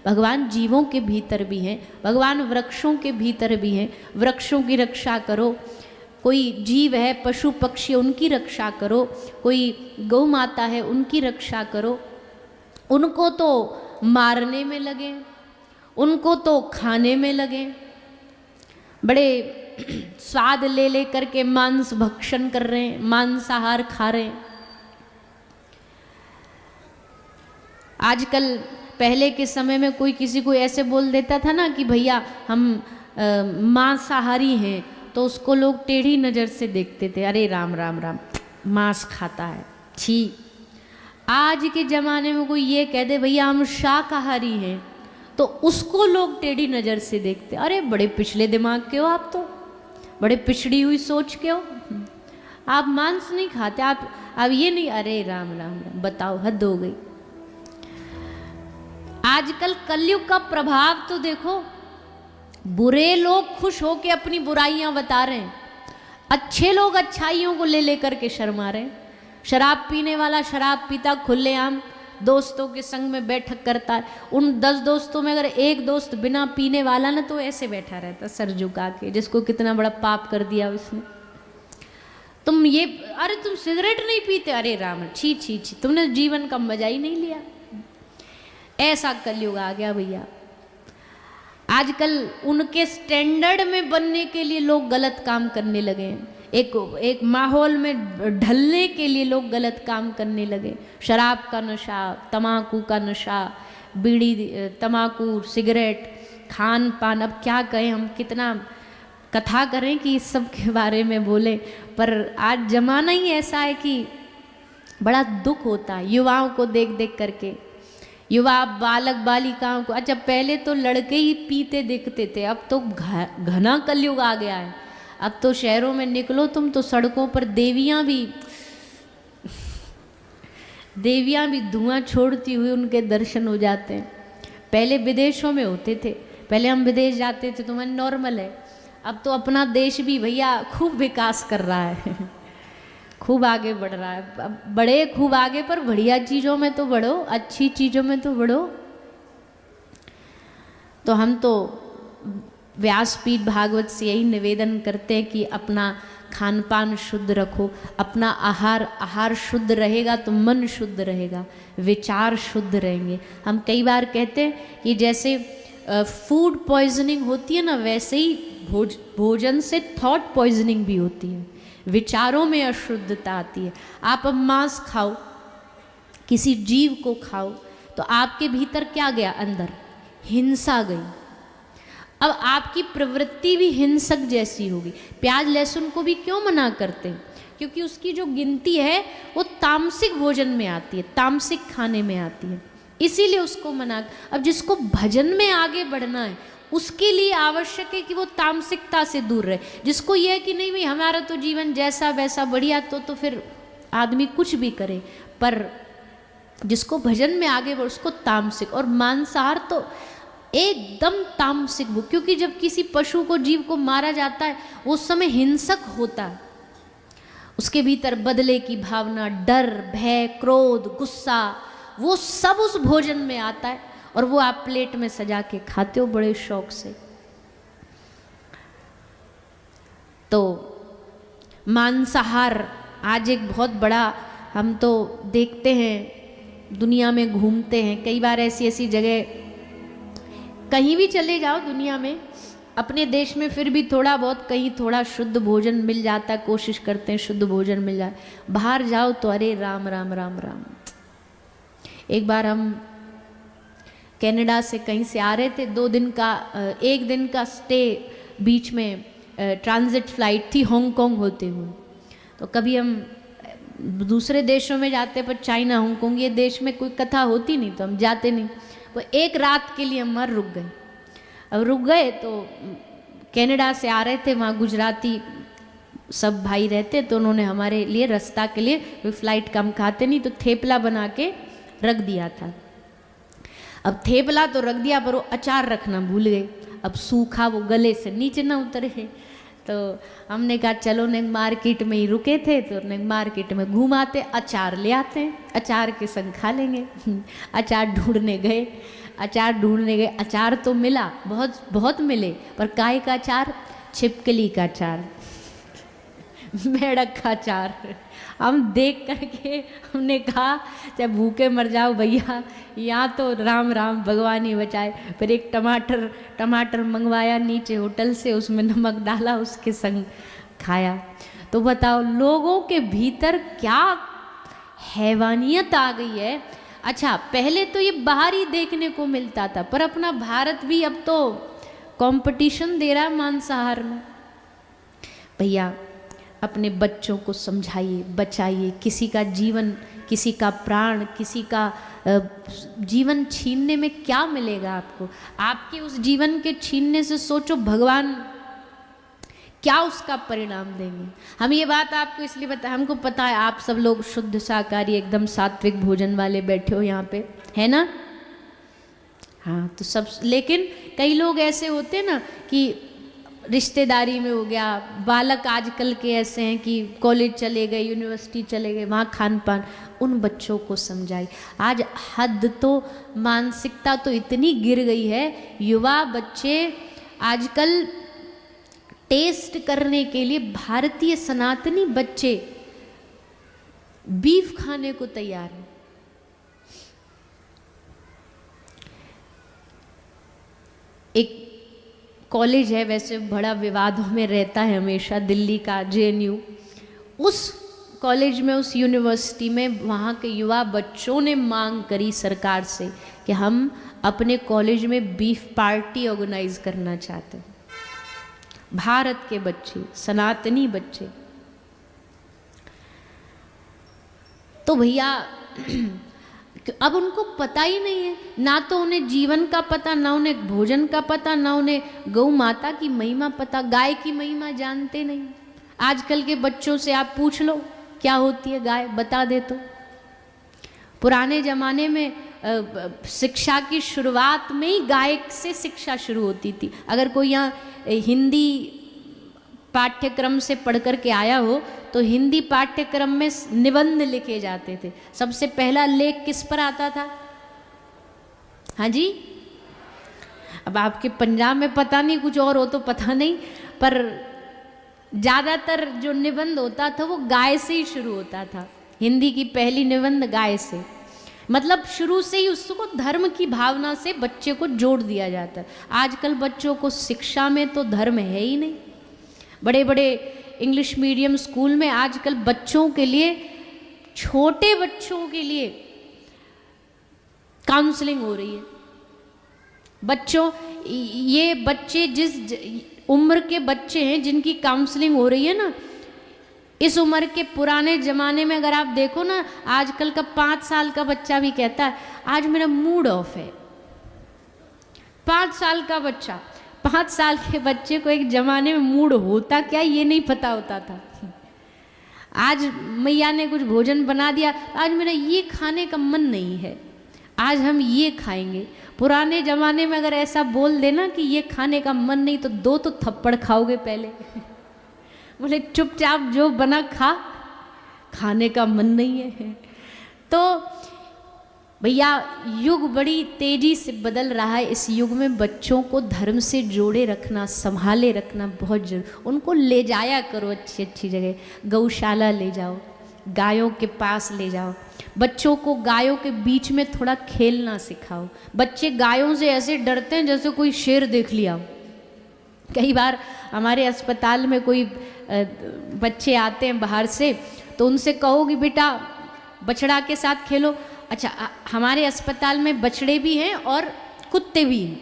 भगवान जीवों के भीतर भी हैं, भगवान वृक्षों के भीतर भी हैं। वृक्षों की रक्षा करो, कोई जीव है पशु पक्षी उनकी रक्षा करो, कोई गौ माता है उनकी रक्षा करो। उनको तो मारने में लगे, उनको तो खाने में लगे, बड़े स्वाद ले ले करके मांस भक्षण कर रहे हैं, मांसाहार खा रहे हैं। आजकल पहले के समय में कोई किसी को ऐसे बोल देता था ना कि भैया हम मांसाहारी हैं, तो उसको लोग टेढ़ी नज़र से देखते थे, अरे राम राम राम मांस खाता है, छी। आज के ज़माने में कोई ये कह दे भैया हम शाकाहारी हैं, तो उसको लोग टेढ़ी नज़र से देखते, अरे बड़े पिछले दिमाग के हो आप, तो बड़े पिछड़ी हुई सोच के हो, आप मांस नहीं खाते, आप अब ये नहीं, अरे राम राम राम बताओ, हद हो गई। आजकल कलयुग का प्रभाव तो देखो, बुरे लोग खुश होके अपनी बुराइयां बता रहे हैं, अच्छे लोग अच्छाइयों को ले लेकर के शर्मा रहे हैं। शराब पीने वाला शराब पीता खुलेआम दोस्तों के संग में बैठक करता है, उन 10 दोस्तों में अगर एक दोस्त बिना पीने वाला ना, तो ऐसे बैठा रहता सर झुका के, जिसको कितना बड़ा पाप कर दिया उसने। तुम ये, अरे तुम सिगरेट नहीं पीते, अरे राम छी छी छी, तुमने जीवन का मजा ही नहीं लिया। ऐसा कलयुग आ गया भैया। आजकल उनके स्टैंडर्ड में बनने के लिए लोग गलत काम करने लगे हैं, एक माहौल में ढलने के लिए लोग गलत काम करने लगे। शराब का नशा, तम्बाकू का नशा, बीड़ी तम्बाकू सिगरेट, खान पान, अब क्या कहें, हम कितना कथा करें कि इस सब के बारे में बोले, पर आज जमाना ही ऐसा है कि बड़ा दुख होता है युवाओं को देख देख करके, युवा बालक बालिकाओं को। अच्छा पहले तो लड़के ही पीते दिखते थे, अब तो घना कलयुग आ गया है। अब तो शहरों में निकलो तुम तो सड़कों पर देवियां भी धुआं छोड़ती हुई उनके दर्शन हो जाते हैं। पहले विदेशों में होते थे, पहले हम विदेश जाते थे तो मैं नॉर्मल है, अब तो अपना देश भी भैया खूब विकास कर रहा है खूब आगे बढ़ रहा है। अब बढ़े खूब आगे, पर बढ़िया चीज़ों में तो बढ़ो, अच्छी चीज़ों में तो बढ़ो। तो हम तो व्यासपीठ भागवत से यही निवेदन करते हैं कि अपना खान पान शुद्ध रखो, अपना आहार शुद्ध रहेगा तो मन शुद्ध रहेगा, विचार शुद्ध रहेंगे। हम कई बार कहते हैं कि जैसे फूड पॉइजनिंग होती है ना, वैसे ही भोजन से थॉट पॉइजनिंग भी होती है, विचारों में अशुद्धता आती है। आप अब मांस खाओ, किसी जीव को खाओ, तो आपके भीतर क्या गया, अंदर हिंसा गई। अब आपकी प्रवृत्ति भी हिंसक जैसी होगी। प्याज लहसुन को भी क्यों मना करते हैं, क्योंकि उसकी जो गिनती है वो तामसिक भोजन में आती है, तामसिक खाने में आती है, इसीलिए उसको मना। अब जिसको भजन में आगे बढ़ना है उसके लिए आवश्यक है कि वो तामसिकता से दूर रहे। जिसको ये है कि नहीं भाई हमारा तो जीवन जैसा वैसा बढ़िया, तो फिर आदमी कुछ भी करे, पर जिसको भजन में आगे बढ़ उसको तामसिक। और मांसाहार तो एकदम तामसिक भूख, क्योंकि जब किसी पशु को जीव को मारा जाता है उस समय हिंसक होता है, उसके भीतर बदले की भावना, डर, भय, क्रोध, गुस्सा, वो सब उस भोजन में आता है और वो आप प्लेट में सजा के खाते हो बड़े शौक से। तो मांसाहार आज एक बहुत बड़ा, हम तो देखते हैं दुनिया में घूमते हैं, कई बार ऐसी ऐसी जगह, कहीं भी चले जाओ दुनिया में, अपने देश में फिर भी थोड़ा बहुत कहीं थोड़ा शुद्ध भोजन मिल जाता है, कोशिश करते हैं शुद्ध भोजन मिल जाए। बाहर जाओ तो अरे राम राम राम राम। एक बार हम कनाडा से कहीं से आ रहे थे, 2 दिन का 1 दिन का स्टे, बीच में ट्रांजिट फ्लाइट थी हांगकांग होते हुए। तो कभी हम दूसरे देशों में जाते, पर चाइना हांगकांग ये देश में कोई कथा होती नहीं तो हम जाते नहीं। वो 1 रात के लिए हम वहाँ रुक गए। अब रुक गए तो कनाडा से आ रहे थे, वहाँ गुजराती सब भाई रहते, तो उन्होंने हमारे लिए रास्ता के लिए, कोई फ्लाइट का हम खाते नहीं, तो थेपला बना के रख दिया था। अब थेपला तो रख दिया, पर वो अचार रखना भूल गए। अब सूखा वो गले से नीचे ना उतरे, तो हमने कहा चलो ने मार्केट में ही रुके थे, तो ने मार्केट में घुमाते, अचार ले आते हैं, अचार के संग खा लेंगे। अचार ढूंढने गए, अचार ढूंढने गए, अचार तो मिला, बहुत बहुत मिले, पर काय का अचार? छिपकली का अचार, मेढक का अचार। हम देख करके हमने कहा चाहे भूखे मर जाओ भैया, यहाँ तो राम राम भगवान ही बचाए। फिर एक टमाटर मंगवाया नीचे होटल से, उसमें नमक डाला, उसके संग खाया। तो बताओ लोगों के भीतर क्या हैवानियत आ गई है। अच्छा पहले तो ये बाहर ही देखने को मिलता था, पर अपना भारत भी अब तो कंपटीशन दे रहा है मांसाहार में। भैया अपने बच्चों को समझाइए, बचाइए। किसी का जीवन, किसी का प्राण, किसी का जीवन छीनने में क्या मिलेगा आपको? आपके उस जीवन के छीनने से सोचो भगवान क्या उसका परिणाम देंगे। हम ये बात आपको इसलिए बता, हमको पता है आप सब लोग शुद्ध शाकाहारी एकदम सात्विक भोजन वाले बैठे हो यहाँ पे, है ना? हाँ तो सब, लेकिन कई लोग ऐसे होते हैं ना कि रिश्तेदारी में हो गया, बालक आजकल के ऐसे हैं कि कॉलेज चले गए, यूनिवर्सिटी चले गए, वहाँ खान पान, उन बच्चों को समझाई। आज हद तो, मानसिकता तो इतनी गिर गई है, युवा बच्चे आजकल टेस्ट करने के लिए, भारतीय सनातनी बच्चे बीफ खाने को तैयार हैं। एक कॉलेज है, वैसे बड़ा विवादों में रहता है हमेशा, दिल्ली का JNU। उस कॉलेज में, उस यूनिवर्सिटी में, वहाँ के युवा बच्चों ने मांग करी सरकार से कि हम अपने कॉलेज में बीफ पार्टी ऑर्गेनाइज करना चाहते हैं। भारत के बच्चे, सनातनी बच्चे। तो भैया अब उनको पता ही नहीं है, ना तो उन्हें जीवन का पता, ना उन्हें भोजन का पता, ना उन्हें गौ माता की महिमा पता, गाय की महिमा जानते नहीं। आजकल के बच्चों से आप पूछ लो क्या होती है गाय, बता दे तो। पुराने जमाने में शिक्षा की शुरुआत में ही गाय से शिक्षा शुरू होती थी। अगर कोई यहाँ हिंदी पाठ्यक्रम से पढ़ कर के आया हो तो हिंदी पाठ्यक्रम में निबंध लिखे जाते थे। सबसे पहला लेख किस पर आता था? हाँ जी, अब आपके पंजाब में पता नहीं, कुछ और हो तो पता नहीं, पर ज़्यादातर जो निबंध होता था वो गाय से ही शुरू होता था। हिंदी की पहली निबंध गाय से, मतलब शुरू से ही उसको धर्म की भावना से बच्चे को जोड़ दिया जाता है। आजकल बच्चों को शिक्षा में तो धर्म है ही नहीं। बड़े बड़े इंग्लिश मीडियम स्कूल में आजकल बच्चों के लिए, छोटे बच्चों के लिए काउंसलिंग हो रही है। बच्चों, ये बच्चे जिस उम्र के बच्चे हैं जिनकी काउंसलिंग हो रही है ना, इस उम्र के पुराने ज़माने में अगर आप देखो ना, आजकल का 5 साल का बच्चा भी कहता है आज मेरा मूड ऑफ है। 5 साल का बच्चा, 5 साल के बच्चे को एक ज़माने में मूड होता क्या ये नहीं पता होता था। आज मैया ने कुछ भोजन बना दिया, आज मेरा ये खाने का मन नहीं है, आज हम ये खाएंगे। पुराने ज़माने में अगर ऐसा बोल देना कि ये खाने का मन नहीं, तो 2 तो थप्पड़ खाओगे पहले। बोले चुपचाप जो बना खा, खाने का मन नहीं है। तो भैया युग बड़ी तेजी से बदल रहा है। इस युग में बच्चों को धर्म से जोड़े रखना, संभाले रखना बहुत जरूरी। उनको ले जाया करो अच्छी अच्छी जगह, गौशाला ले जाओ, गायों के पास ले जाओ, बच्चों को गायों के बीच में थोड़ा खेलना सिखाओ। बच्चे गायों से ऐसे डरते हैं जैसे कोई शेर देख लिया। कई बार हमारे अस्पताल में कोई बच्चे आते हैं बाहर से, तो उनसे कहो कि बेटा बछड़ा के साथ खेलो। अच्छा, हमारे अस्पताल में बछड़े भी हैं और कुत्ते भी हैं,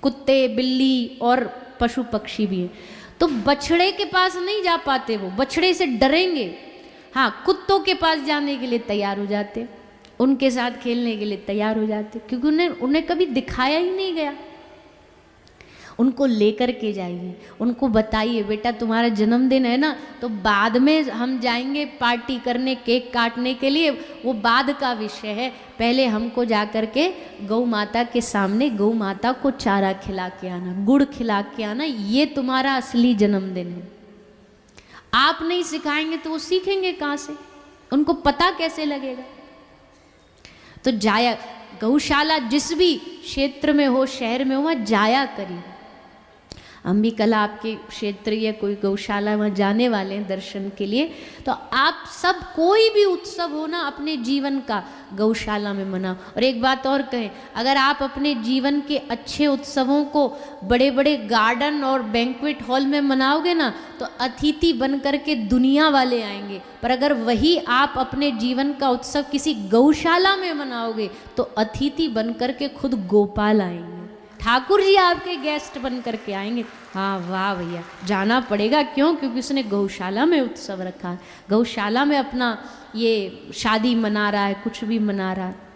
कुत्ते बिल्ली और पशु पक्षी भी हैं। तो बछड़े के पास नहीं जा पाते, वो बछड़े से डरेंगे। हाँ, कुत्तों के पास जाने के लिए तैयार हो जाते, उनके साथ खेलने के लिए तैयार हो जाते, क्योंकि उन्हें कभी दिखाया ही नहीं गया। उनको लेकर के जाइए, उनको बताइए बेटा तुम्हारा जन्मदिन है ना, तो बाद में हम जाएंगे पार्टी करने, केक काटने के लिए, वो बाद का विषय है। पहले हमको जा कर के गौ माता के सामने गौ माता को चारा खिला के आना, गुड़ खिला के आना, ये तुम्हारा असली जन्मदिन है। आप नहीं सिखाएंगे तो वो सीखेंगे कहाँ से? उनको पता कैसे लगेगा? तो जाया, गौशाला जिस भी क्षेत्र में हो, शहर में हो, वहाँ जाया करिए। हम भी कल आपके क्षेत्रीय कोई गौशाला वहाँ जाने वाले हैं दर्शन के लिए। तो आप सब कोई भी उत्सव हो ना अपने जीवन का, गौशाला में मनाओ। और एक बात और कहें, अगर आप अपने जीवन के अच्छे उत्सवों को बड़े बड़े गार्डन और बैंक्वेट हॉल में मनाओगे ना, तो अतिथि बन कर के दुनिया वाले आएंगे। पर अगर वही आप अपने जीवन का उत्सव किसी गौशाला में मनाओगे, तो अतिथि बन कर के खुद गोपाल आएंगे, ठाकुर जी आपके गेस्ट बन करके आएंगे। हाँ वाह भैया, जाना पड़ेगा। क्यों? क्योंकि उसने गौशाला में उत्सव रखा है, गौशाला में अपना ये शादी मना रहा है, कुछ भी मना रहा है।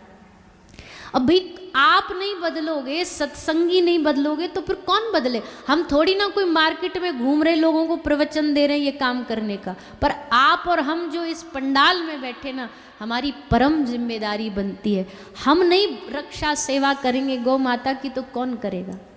अब भाई आप नहीं बदलोगे, सत्संगी नहीं बदलोगे, तो फिर कौन बदले? हम थोड़ी ना कोई मार्केट में घूम रहे लोगों को प्रवचन दे रहे हैं ये काम करने का, पर आप और हम जो इस पंडाल में बैठे ना, हमारी परम जिम्मेदारी बनती है। हम नहीं रक्षा सेवा करेंगे गौ माता की, तो कौन करेगा?